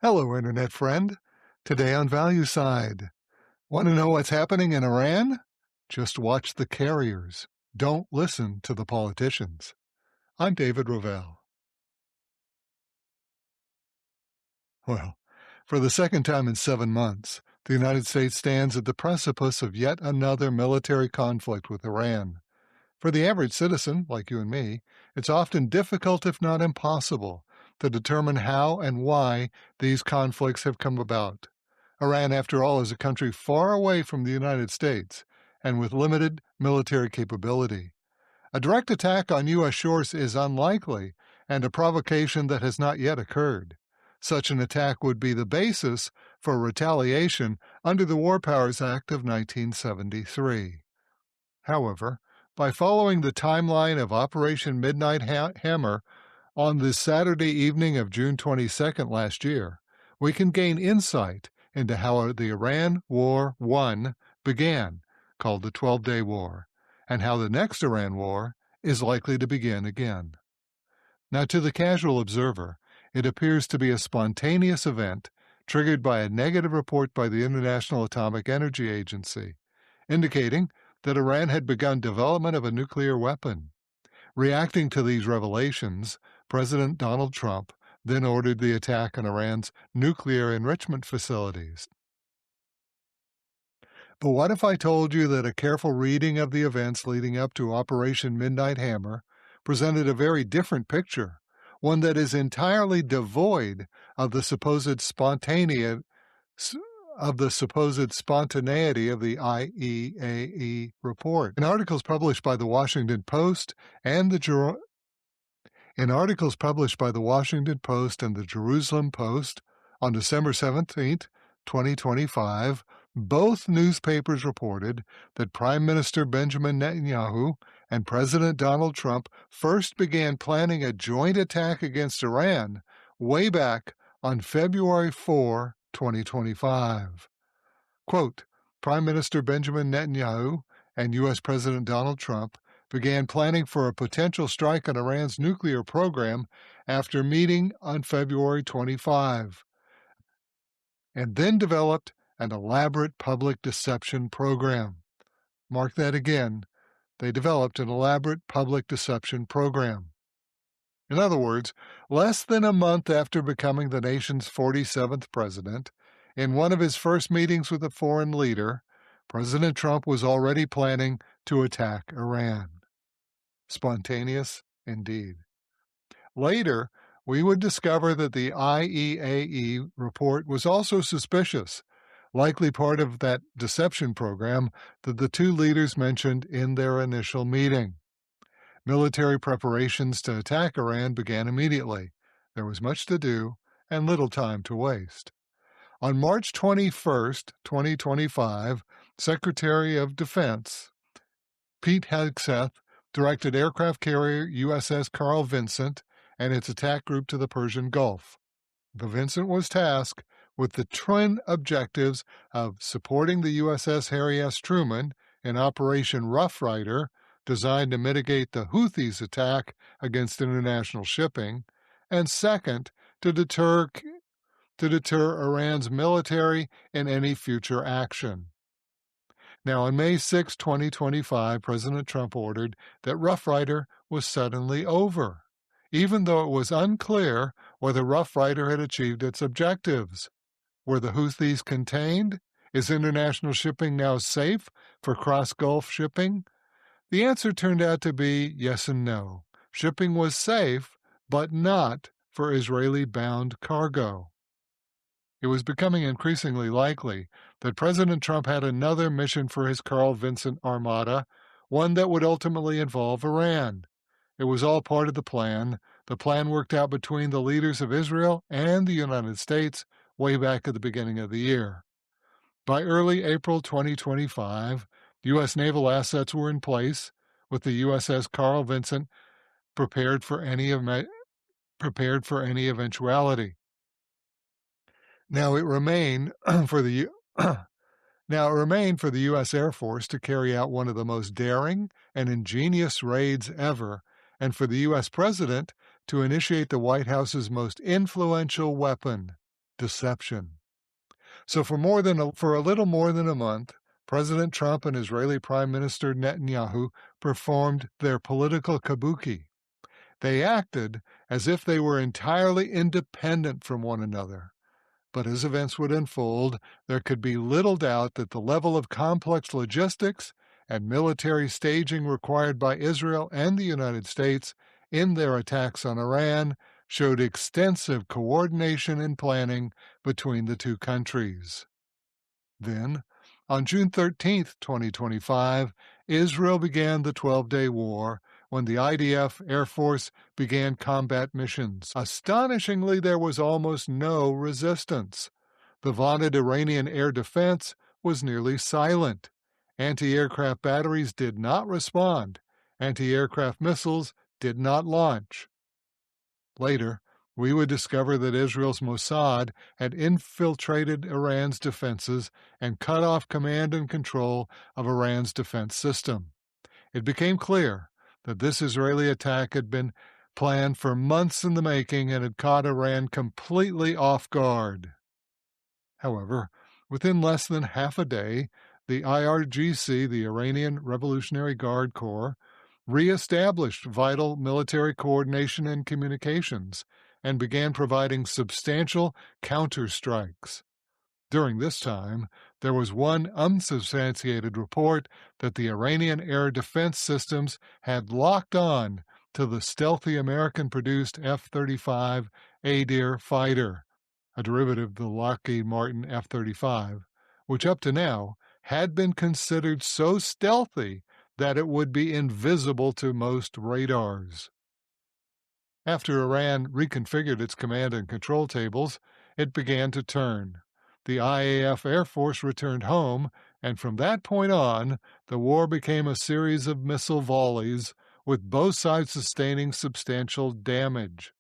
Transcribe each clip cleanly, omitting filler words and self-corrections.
Hello, Internet friend. Today on Value Side. Want to know what's happening in Iran? Just watch the carriers. Don't listen to the politicians. I'm David Rovell. Well, for the second time in 7 months, the United States stands at the precipice of yet another military conflict with Iran. For the average citizen, like you and me, it's often difficult, if not impossible, to determine how and why these conflicts have come about. Iran, after all, is a country far away from the United States and with limited military capability. A direct attack on U.S. shores is unlikely and a provocation that has not yet occurred. Such an attack would be the basis for retaliation under the War Powers Act of 1973. However, by following the timeline of Operation Midnight Hammer on the Saturday evening of June 22nd last year, we can gain insight into how the Iran War I began, called the 12-Day War, and how the next Iran War is likely to begin again. Now, to the casual observer, it appears to be a spontaneous event triggered by a negative report by the International Atomic Energy Agency, indicating that Iran had begun development of a nuclear weapon. Reacting to these revelations, President Donald Trump then ordered the attack on Iran's nuclear enrichment facilities. But what if I told you that a careful reading of the events leading up to Operation Midnight Hammer presented a very different picture, one that is entirely devoid of the supposed spontaneity of the IEAE report. In articles published by the Washington Post and the Jerusalem Post on December 17, 2025, both newspapers reported that Prime Minister Benjamin Netanyahu and President Donald Trump first began planning a joint attack against Iran way back on February 4, 2025. Quote, Prime Minister Benjamin Netanyahu and U.S. President Donald Trump began planning for a potential strike on Iran's nuclear program after meeting on February 25, and then developed an elaborate public deception program. Mark that again. They developed an elaborate public deception program. In other words, less than a month after becoming the nation's 47th president, in one of his first meetings with a foreign leader, President Trump was already planning to attack Iran. Spontaneous indeed. Later, we would discover that the IEAE report was also suspicious, likely part of that deception program that the two leaders mentioned in their initial meeting. Military preparations to attack Iran began immediately. There was much to do and little time to waste. On March 21, 2025, Secretary of Defense Pete Hegseth directed aircraft carrier USS Carl Vinson and its attack group to the Persian Gulf. The Vinson was tasked with the twin objectives of supporting the USS Harry S. Truman in Operation Rough Rider, designed to mitigate the Houthis' attack against international shipping, and second, to deter Iran's military in any future action. Now, on May 6, 2025, President Trump ordered that Rough Rider was suddenly over, even though it was unclear whether Rough Rider had achieved its objectives. Were the Houthis contained? Is international shipping now safe for cross-Gulf shipping? The answer turned out to be yes and no. Shipping was safe, but not for Israeli-bound cargo. It was becoming increasingly likely that President Trump had another mission for his Carl Vinson Armada, one that would ultimately involve Iran. It was all part of the plan. The plan worked out between the leaders of Israel and the United States way back at the beginning of the year. By early April 2025, U.S. naval assets were in place, with the USS Carl Vinson prepared for any eventuality. Now it remained for the U.S. Air Force to carry out one of the most daring and ingenious raids ever, and for the U.S. President to initiate the White House's most influential weapon, deception. So for a little more than a month, President Trump and Israeli Prime Minister Netanyahu performed their political kabuki. They acted as if they were entirely independent from one another. But as events would unfold, there could be little doubt that the level of complex logistics and military staging required by Israel and the United States in their attacks on Iran showed extensive coordination and planning between the two countries. Then, on June 13, 2025, Israel began the 12-day war when the IDF Air Force began combat missions. Astonishingly, there was almost no resistance. The vaunted Iranian air defense was nearly silent. Anti-aircraft batteries did not respond. Anti-aircraft missiles did not launch. Later, we would discover that Israel's Mossad had infiltrated Iran's defenses and cut off command and control of Iran's defense system. It became clear that this Israeli attack had been planned for months in the making and had caught Iran completely off guard. However, within less than half a day, the IRGC, the Iranian Revolutionary Guard Corps, re-established vital military coordination and communications and began providing substantial counterstrikes. During this time, there was one unsubstantiated report that the Iranian air defense systems had locked on to the stealthy American-produced F-35 Adir fighter, a derivative of the Lockheed Martin F-35, which up to now had been considered so stealthy that it would be invisible to most radars. After Iran reconfigured its command and control tables, it began to turn. The IAF Air Force returned home, and from that point on, the war became a series of missile volleys, with both sides sustaining substantial damage.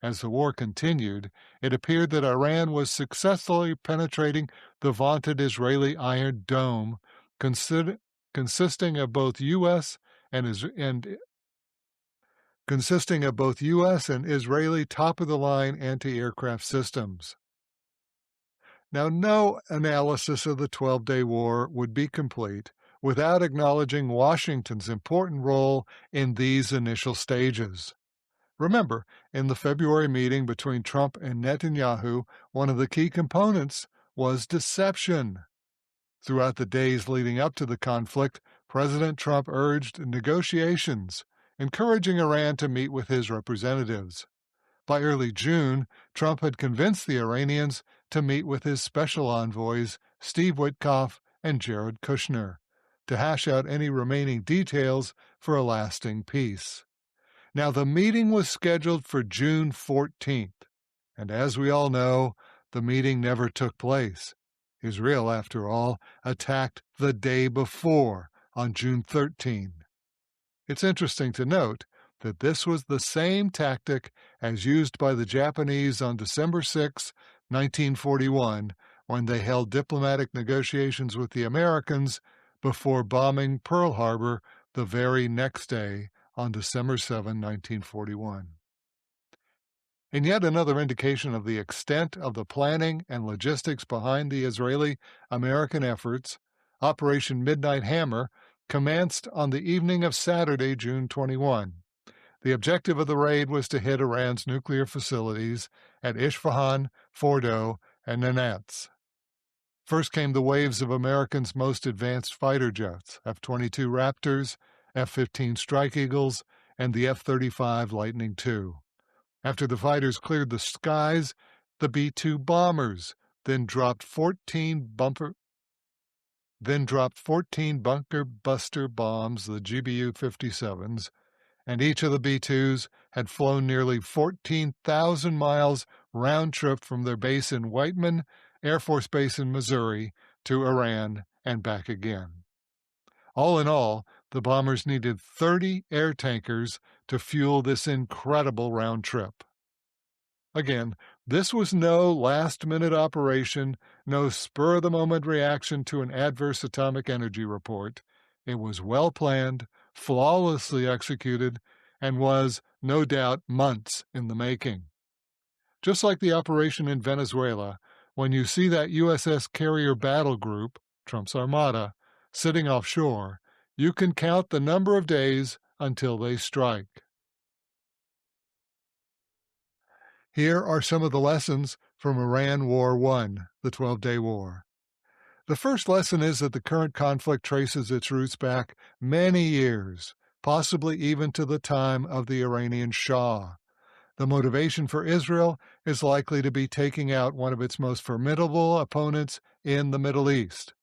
As the war continued, it appeared that Iran was successfully penetrating the vaunted Israeli Iron Dome, consisting of both U.S. and Israeli top-of-the-line anti-aircraft systems. Now, no analysis of the 12-day war would be complete without acknowledging Washington's important role in these initial stages. Remember, in the February meeting between Trump and Netanyahu, one of the key components was deception. Throughout the days leading up to the conflict, President Trump urged negotiations, encouraging Iran to meet with his representatives. By early June, Trump had convinced the Iranians to meet with his special envoys, Steve Witkoff and Jared Kushner, to hash out any remaining details for a lasting peace. Now, the meeting was scheduled for June 14th, and as we all know, the meeting never took place. Israel, after all, attacked the day before, on June 13. It's interesting to note that this was the same tactic as used by the Japanese on December 6, 1941, when they held diplomatic negotiations with the Americans before bombing Pearl Harbor the very next day on December 7, 1941. In yet another indication of the extent of the planning and logistics behind the Israeli-American efforts, Operation Midnight Hammer commenced on the evening of Saturday, June 21. The objective of the raid was to hit Iran's nuclear facilities at Isfahan, Fordo, and Nanats. First came the waves of Americans' most advanced fighter jets, F-22 Raptors, F-15 Strike Eagles, and the F-35 Lightning II. After the fighters cleared the skies, the B-2 bombers then dropped 14 bunker buster bombs, the GBU-57s, and each of the B-2s had flown nearly 14,000 miles round-trip from their base in Whiteman Air Force Base in Missouri to Iran and back again. All in all, the bombers needed 30 air tankers to fuel this incredible round trip. Again, this was no last-minute operation, no spur-of-the-moment reaction to an adverse atomic energy report. It was well-planned, flawlessly executed, and was, no doubt, months in the making. Just like the operation in Venezuela, when you see that USS Carrier Battle Group, Trump's armada, sitting offshore, you can count the number of days until they strike. Here are some of the lessons from Iran War I, the 12-Day War. The first lesson is that the current conflict traces its roots back many years, possibly even to the time of the Iranian Shah. The motivation for Israel is likely to be taking out one of its most formidable opponents in the Middle East.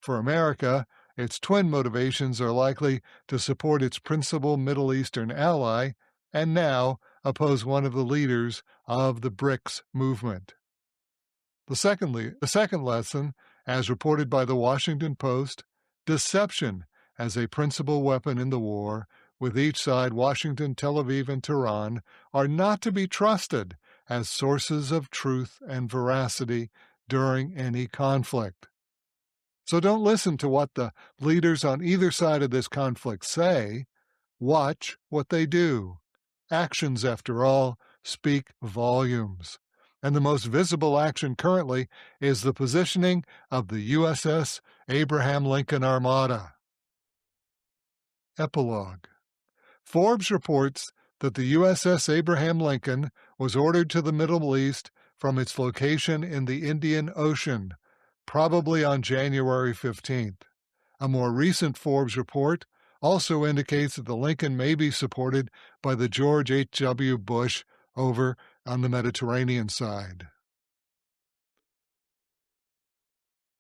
For America, its twin motivations are likely to support its principal Middle Eastern ally and now oppose one of the leaders of the BRICS movement. The second lesson, as reported by the Washington Post, deception as a principal weapon in the war, with each side, Washington, Tel Aviv, and Tehran, are not to be trusted as sources of truth and veracity during any conflict. So don't listen to what the leaders on either side of this conflict say. Watch what they do. Actions, after all, speak volumes. And the most visible action currently is the positioning of the USS Abraham Lincoln Armada. Epilogue. Forbes reports that the USS Abraham Lincoln was ordered to the Middle East from its location in the Indian Ocean, probably on January 15th. A more recent Forbes report also indicates that the Lincoln may be supported by the George H.W. Bush over on the Mediterranean side.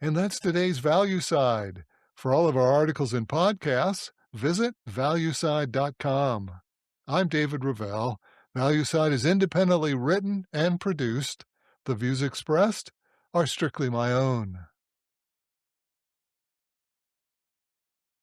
And that's today's Value Side. For all of our articles and podcasts, visit valueside.com. I'm David Ravel. Value Side is independently written and produced. The views expressed are strictly my own.